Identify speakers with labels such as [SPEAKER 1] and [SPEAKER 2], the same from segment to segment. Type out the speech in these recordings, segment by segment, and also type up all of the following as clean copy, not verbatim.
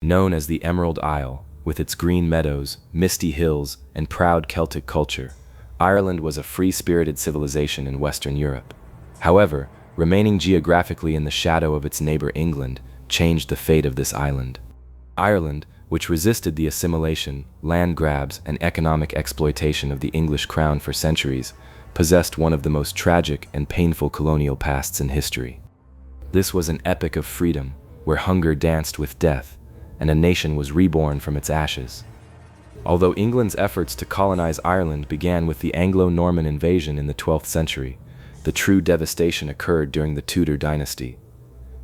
[SPEAKER 1] Known as the Emerald Isle, with its green meadows, misty hills, and proud Celtic culture, Ireland was a free-spirited civilization in Western Europe. However, remaining geographically in the shadow of its neighbor England changed the fate of this island. Ireland, which resisted the assimilation, land grabs, and economic exploitation of the English crown for centuries, possessed one of the most tragic and painful colonial pasts in history. This was an epic of freedom, where hunger danced with death, and a nation was reborn from its ashes. Although England's efforts to colonize Ireland began with the Anglo-Norman invasion in the 12th century, the true devastation occurred during the Tudor dynasty.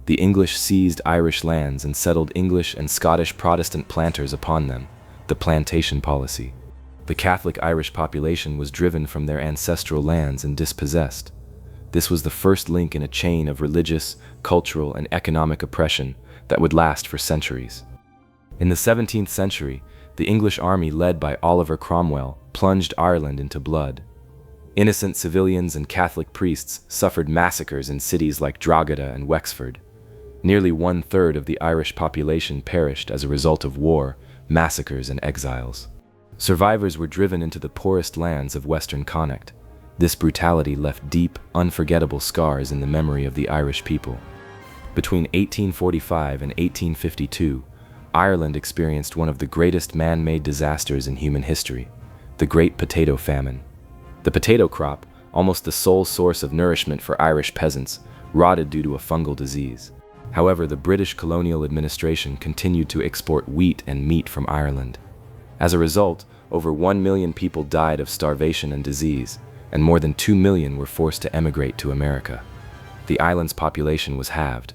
[SPEAKER 1] The English seized Irish lands and settled English and Scottish Protestant planters upon them, the plantation policy. The Catholic Irish population was driven from their ancestral lands and dispossessed. This was the first link in a chain of religious, cultural, and economic oppression that would last for centuries. In the 17th century, the English army led by Oliver Cromwell plunged Ireland into blood. Innocent civilians and Catholic priests suffered massacres in cities like Drogheda and Wexford. Nearly 1/3 of the Irish population perished as a result of war, massacres, and exiles. Survivors were driven into the poorest lands of Western Connacht. This brutality left deep, unforgettable scars in the memory of the Irish people. Between 1845 and 1852, Ireland experienced one of the greatest man-made disasters in human history, the Great Potato Famine. The potato crop, almost the sole source of nourishment for Irish peasants, rotted due to a fungal disease. However, the British colonial administration continued to export wheat and meat from Ireland. As a result, over 1 million people died of starvation and disease, and more than 2 million were forced to emigrate to America. The island's population was halved.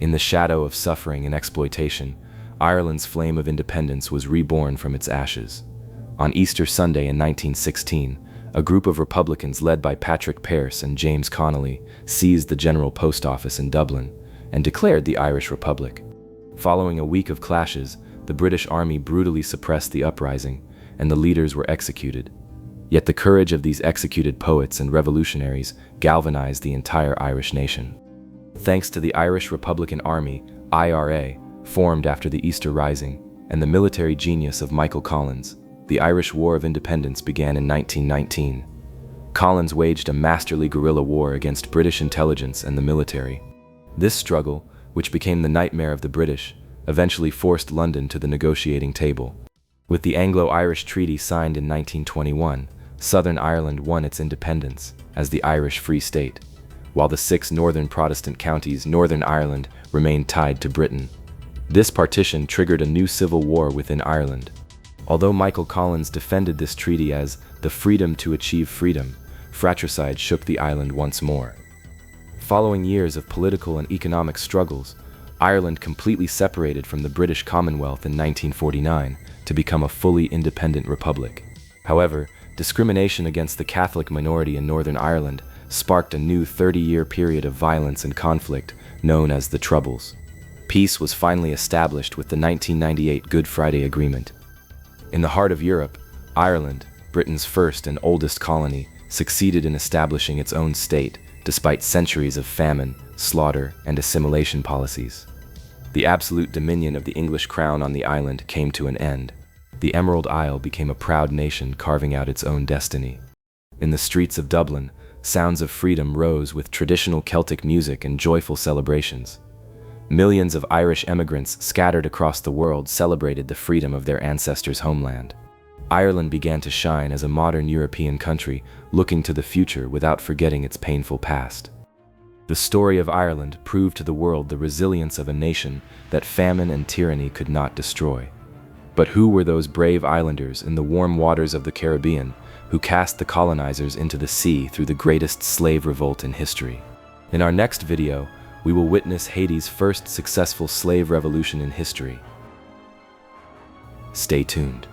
[SPEAKER 1] In the shadow of suffering and exploitation, Ireland's flame of independence was reborn from its ashes. On Easter Sunday in 1916, a group of Republicans led by Patrick Pearse and James Connolly seized the General Post Office in Dublin and declared the Irish Republic. Following a week of clashes, the British Army brutally suppressed the uprising, and the leaders were executed. Yet the courage of these executed poets and revolutionaries galvanized the entire Irish nation. Thanks to the Irish Republican Army, IRA, formed after the Easter Rising, and the military genius of Michael Collins, the Irish War of Independence began in 1919. Collins waged a masterly guerrilla war against British intelligence and the military. This struggle, which became the nightmare of the British, eventually forced London to the negotiating table. With the Anglo-Irish Treaty signed in 1921, Southern Ireland won its independence as the Irish Free State, while the 6 northern Protestant counties Northern Ireland remained tied to Britain. This partition triggered a new civil war within Ireland. Although Michael Collins defended this treaty as the freedom to achieve freedom, fratricide shook the island once more. Following years of political and economic struggles, Ireland completely separated from the British Commonwealth in 1949 to become a fully independent republic. However, discrimination against the Catholic minority in Northern Ireland sparked a new 30-year period of violence and conflict known as the Troubles. Peace was finally established with the 1998 Good Friday Agreement. In the heart of Europe, Ireland, Britain's first and oldest colony, succeeded in establishing its own state despite centuries of famine, slaughter, and assimilation policies. The absolute dominion of the English crown on the island came to an end. The Emerald Isle became a proud nation carving out its own destiny. In the streets of Dublin, sounds of freedom rose with traditional Celtic music and joyful celebrations. Millions of Irish emigrants scattered across the world celebrated the freedom of their ancestors' homeland. Ireland began to shine as a modern European country, looking to the future without forgetting its painful past. The story of Ireland proved to the world the resilience of a nation that famine and tyranny could not destroy. But who were those brave islanders in the warm waters of the Caribbean who cast the colonizers into the sea through the greatest slave revolt in history? In our next video, we will witness Haiti's first successful slave revolution in history. Stay tuned.